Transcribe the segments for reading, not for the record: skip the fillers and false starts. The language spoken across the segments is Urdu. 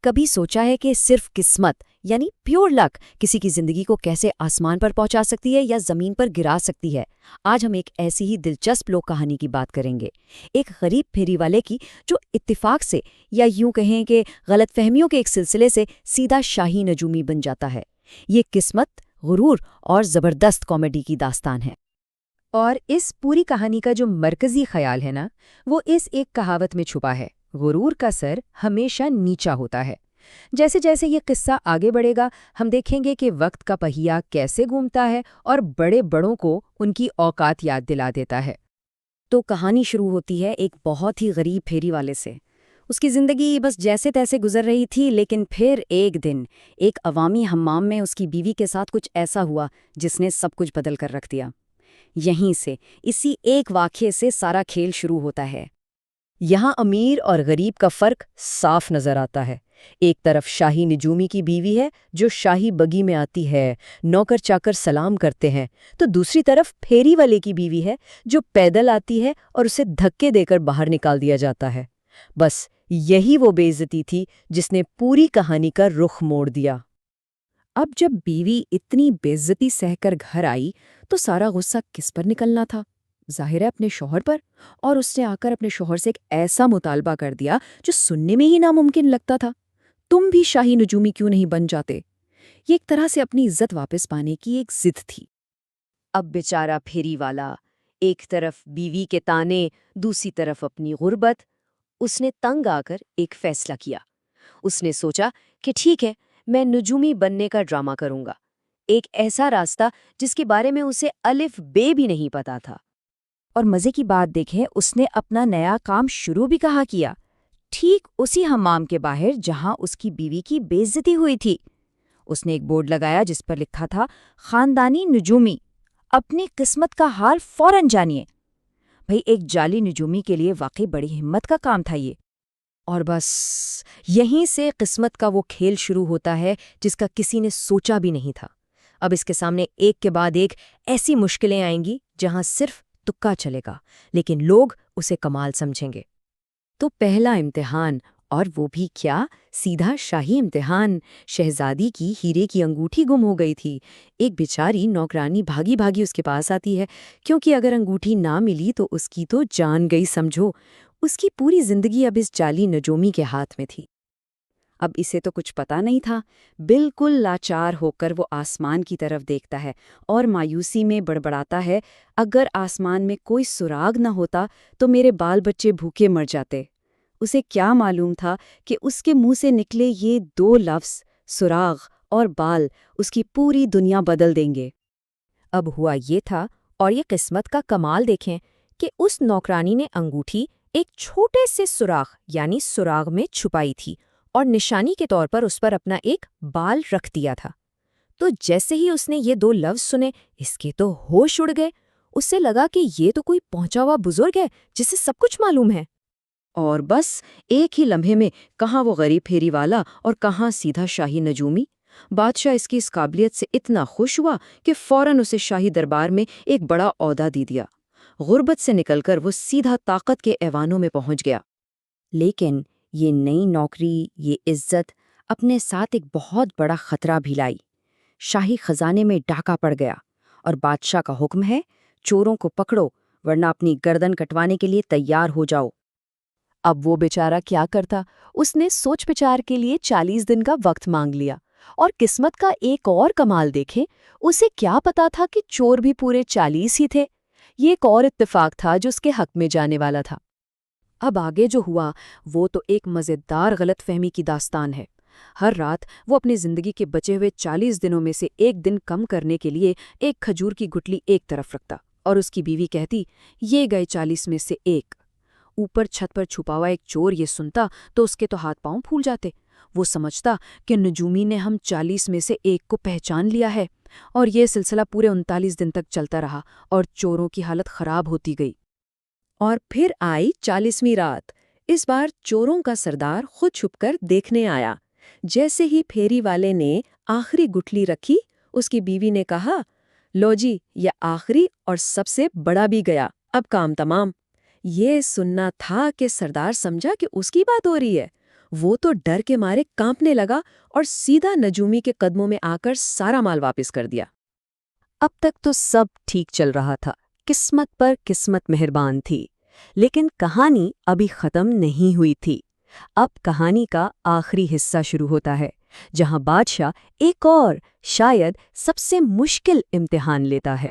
کبھی سوچا ہے کہ صرف قسمت یعنی پیور لک کسی کی زندگی کو کیسے آسمان پر پہنچا سکتی ہے یا زمین پر گرا سکتی ہے؟ آج ہم ایک ایسی ہی دلچسپ لوک کہانی کی بات کریں گے، ایک غریب پھیری والے کی جو اتفاق سے یا یوں کہیں کہ غلط فہمیوں کے ایک سلسلے سے سیدھا شاہی نجومی بن جاتا ہے۔ یہ قسمت، غرور اور زبردست کامیڈی کی داستان ہے۔ اور اس پوری کہانی کا جو مرکزی خیال ہے نا، وہ اس ایک کہاوت میں چھپا ہے: غرور کا سر ہمیشہ نیچا ہوتا ہے۔ جیسے جیسے یہ قصہ آگے بڑھے گا، ہم دیکھیں گے کہ وقت کا پہیہ کیسے گھومتا ہے اور بڑے بڑوں کو ان کی اوقات یاد دلا دیتا ہے۔ تو کہانی شروع ہوتی ہے ایک بہت ہی غریب پھیری والے سے۔ اس کی زندگی بس جیسے تیسے گزر رہی تھی، لیکن پھر ایک دن ایک عوامی حمام میں اس کی بیوی کے ساتھ کچھ ایسا ہوا جس نے سب کچھ بدل کر رکھ دیا۔ یہیں سے، اسی ایک واقعے سے سارا کھیل شروع ہوتا ہے۔ یہاں امیر اور غریب کا فرق صاف نظر آتا ہے۔ ایک طرف شاہی نجومی کی بیوی ہے جو شاہی بگی میں آتی ہے، نوکر چاکر سلام کرتے ہیں، تو دوسری طرف پھیری والے کی بیوی ہے جو پیدل آتی ہے اور اسے دھکے دے کر باہر نکال دیا جاتا ہے۔ بس یہی وہ بے عزتی تھی جس نے پوری کہانی کا رخ موڑ دیا۔ اب جب بیوی اتنی بے عزتی سہ کر گھر آئی تو سارا غصہ کس پر نکلنا تھا؟ ظاہر ہے اپنے شوہر پر، اور اس نے آ کر اپنے شوہر سے ایک ایسا مطالبہ کر دیا جو سننے میں ہی ناممکن لگتا تھا: تم بھی شاہی نجومی کیوں نہیں بن جاتے؟ یہ ایک طرح سے اپنی عزت واپس پانے کی ایک ضد تھی۔ اب بیچارہ پھیری والا، ایک طرف بیوی کے تانے، دوسری طرف اپنی غربت، اس نے تنگ آ کر ایک فیصلہ کیا۔ اس نے سوچا کہ ٹھیک ہے، میں نجومی بننے کا ڈرامہ کروں گا، ایک ایسا راستہ جس کے بارے میں اسے الف بے بھی نہیں پتا تھا۔ اور مزے کی بات دیکھیں، اس نے اپنا نیا کام شروع بھی کہاں کیا؟ ٹھیک اسی حمام کے باہر جہاں اس کی بیوی کی بے عزتی ہوئی تھی۔ اس نے ایک بورڈ لگایا جس پر لکھا تھا: خاندانی نجومی، اپنی قسمت کا حال فوراً جانیے۔ بھئی، ایک جعلی نجومی کے لیے واقعی بڑی ہمت کا کام تھا یہ۔ اور بس یہیں سے قسمت کا وہ کھیل شروع ہوتا ہے جس کا کسی نے سوچا بھی نہیں تھا۔ اب اس کے سامنے ایک کے بعد ایک ایسی مشکلیں آئیں گی جہاں صرف تکا چلے گا، لیکن لوگ اسے کمال سمجھیں گے۔ تو پہلا امتحان، اور وہ بھی کیا، سیدھا شاہی امتحان۔ شہزادی کی ہیرے کی انگوٹھی گم ہو گئی تھی۔ ایک بیچاری نوکرانی بھاگی بھاگی اس کے پاس آتی ہے، کیونکہ اگر انگوٹھی نہ ملی تو اس کی تو جان گئی سمجھو۔ اس کی پوری زندگی اب اس جعلی نجومی کے ہاتھ میں تھی۔ اب اسے تو کچھ پتا نہیں تھا۔ بالکل لاچار ہو کر وہ آسمان کی طرف دیکھتا ہے اور مایوسی میں بڑبڑاتا ہے: اگر آسمان میں کوئی سراغ نہ ہوتا تو میرے بال بچے بھوکے مر جاتے۔ اسے کیا معلوم تھا کہ اس کے منہ سے نکلے یہ دو لفظ، سراغ اور بال، اس کی پوری دنیا بدل دیں گے۔ اب ہوا یہ تھا، اور یہ قسمت کا کمال دیکھیں، کہ اس نوکرانی نے انگوٹھی ایک چھوٹے سے سوراخ یعنی سراغ میں چھپائی تھی اور نشانی کے طور پر اس پر اپنا ایک بال رکھ دیا تھا۔ تو جیسے ہی اس نے یہ دو لفظ سنے، اس کے تو ہوش اڑ گئے۔ اس سے لگا کہ یہ تو کوئی پہنچا ہوا بزرگ ہے جسے سب کچھ معلوم ہے۔ اور بس ایک ہی لمحے میں کہاں وہ غریب پھیری والا اور کہاں سیدھا شاہی نجومی۔ بادشاہ اس کی اس قابلیت سے اتنا خوش ہوا کہ فوراً اسے شاہی دربار میں ایک بڑا عہدہ دے دیا۔ غربت سے نکل کر وہ سیدھا طاقت کے ایوانوں میں پہنچ گیا۔ لیکن یہ نئی نوکری، یہ عزت اپنے ساتھ ایک بہت بڑا خطرہ بھی لائی۔ شاہی خزانے میں ڈاکہ پڑ گیا، اور بادشاہ کا حکم ہے: چوروں کو پکڑو ورنہ اپنی گردن کٹوانے کے لیے تیار ہو جاؤ۔ اب وہ بیچارہ کیا کرتا؟ اس نے سوچ بچار کے لیے 40 دن کا وقت مانگ لیا۔ اور قسمت کا ایک اور کمال دیکھیں، اسے کیا پتا تھا کہ چور بھی پورے 40 ہی تھے۔ یہ ایک اور اتفاق تھا جو اس کے حق میں جانے والا تھا۔ اب آگے جو ہوا وہ تو ایک مزیدار غلط فہمی کی داستان ہے۔ ہر رات وہ اپنی زندگی کے بچے ہوئے 40 دنوں میں سے ایک دن کم کرنے کے لیے ایک کھجور کی گٹلی ایک طرف رکھتا، اور اس کی بیوی کہتی: یہ گئے 40 میں سے ایک۔ اوپر چھت پر چھپا ہوا ایک چور یہ سنتا تو اس کے تو ہاتھ پاؤں پھول جاتے۔ وہ سمجھتا کہ نجومی نے ہم 40 میں سے ایک کو پہچان لیا ہے، اور یہ سلسلہ پورے 39 دن تک چلتا رہا، اور چوروں کی حالت خراب ہوتی گئی۔ اور پھر آئی 40ویں رات۔ اس بار چوروں کا سردار خود چھپ کر دیکھنے آیا۔ جیسے ہی پھیری والے نے آخری گٹھلی رکھی، اس کی بیوی نے کہا: لو جی، یہ آخری اور سب سے بڑا بھی گیا، اب کام تمام۔ یہ سننا تھا کہ سردار سمجھا کہ اس کی بات ہو رہی ہے۔ وہ تو ڈر کے مارے کانپنے لگا اور سیدھا نجومی کے قدموں میں آ کر سارا مال واپس کر دیا۔ اب تک تو سب ٹھیک چل رہا تھا، قسمت پر قسمت مہربان تھی، لیکن کہانی ابھی ختم نہیں ہوئی تھی۔ اب کہانی کا آخری حصہ شروع ہوتا ہے، جہاں بادشاہ ایک اور شاید سب سے مشکل امتحان لیتا ہے۔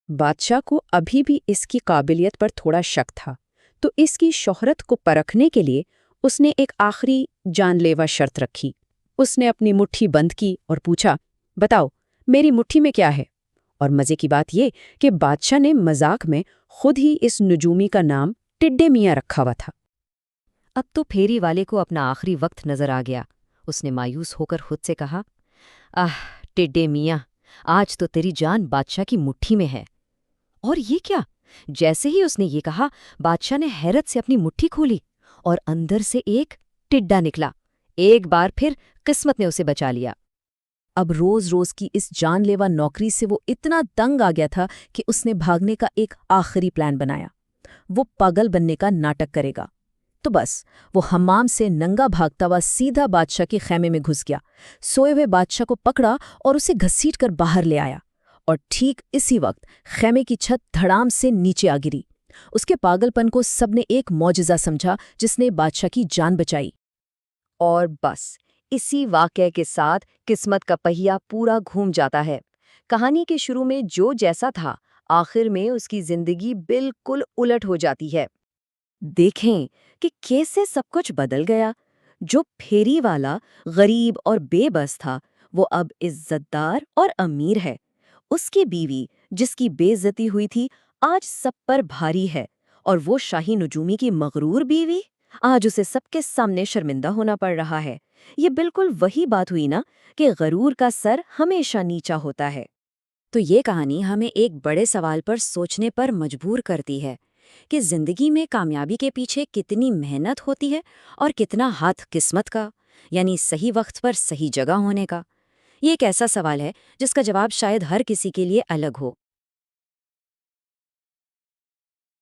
بادشاہ کو ابھی بھی اس کی قابلیت پر تھوڑا شک تھا، تو اس کی شہرت کو پرکھنے کے لیے اس نے ایک آخری جان لیوا شرط رکھی۔ اس نے اپنی مٹھی بند کی اور پوچھا، بتاؤ میری مٹھی میں کیا ہے؟ اور مزے کی بات یہ کہ بادشاہ نے مذاق میں خود ہی اس نجومی کا نام ٹڈے میاں رکھا ہوا تھا۔ اب تو پھیری والے کو اپنا آخری وقت نظر آ گیا۔ اس نے مایوس ہو کر خود سے کہا، ٹڈے میاں، آج تو تیری جان بادشاہ کی مٹھی میں ہے۔ اور یہ کیا؟ جیسے ہی اس نے یہ کہا، بادشاہ نے حیرت سے اپنی مٹھی کھولی اور اندر سے ایک ٹڈا نکلا۔ ایک بار پھر قسمت نے اسے بچا لیا۔ اب روز روز کی اس جان لیوا نوکری سے وہ اتنا تنگ آ گیا تھا کہ اس نے بھاگنے کا ایک آخری پلان بنایا۔ وہ پاگل بننے کا ناٹک کرے گا۔ تو بس وہ حمام سے ننگا بھاگتا ہوا سیدھا بادشاہ کے خیمے میں گھس گیا، سوئے ہوئے بادشاہ کو پکڑا اور اسے گھسیٹ کر باہر لے آیا۔ اور ٹھیک اسی وقت خیمے کی چھت دھڑام سے نیچے آ گری۔ اس کے پاگل پن کو سب نے ایک معجزہ سمجھا جس نے بادشاہ کی جان بچائی۔ اور بس اسی واقعے کے ساتھ قسمت کا پہیہ پورا گھوم جاتا ہے۔ کہانی کے شروع میں جو جیسا تھا، آخر میں اس کی زندگی بالکل الٹ ہو جاتی ہے۔ دیکھیں کہ کیسے سب کچھ بدل گیا۔ جو پھیری والا غریب اور بے بس تھا، وہ اب عزت دار اور امیر ہے۔ اس کی بیوی جس کی بے عزتی ہوئی تھی، آج سب پر بھاری ہے، اور وہ شاہی نجومی کی مغرور بیوی آج اسے سب کے سامنے شرمندہ ہونا پڑ رہا ہے۔ یہ بالکل وہی بات ہوئی نا کہ غرور کا سر ہمیشہ نیچا ہوتا ہے۔ تو یہ کہانی ہمیں ایک بڑے سوال پر سوچنے پر مجبور کرتی ہے کہ زندگی میں کامیابی کے پیچھے کتنی محنت ہوتی ہے اور کتنا ہاتھ قسمت کا، یعنی صحیح وقت پر صحیح جگہ ہونے کا۔ یہ ایک ایسا سوال ہے جس کا جواب شاید ہر کسی کے لیے الگ ہو،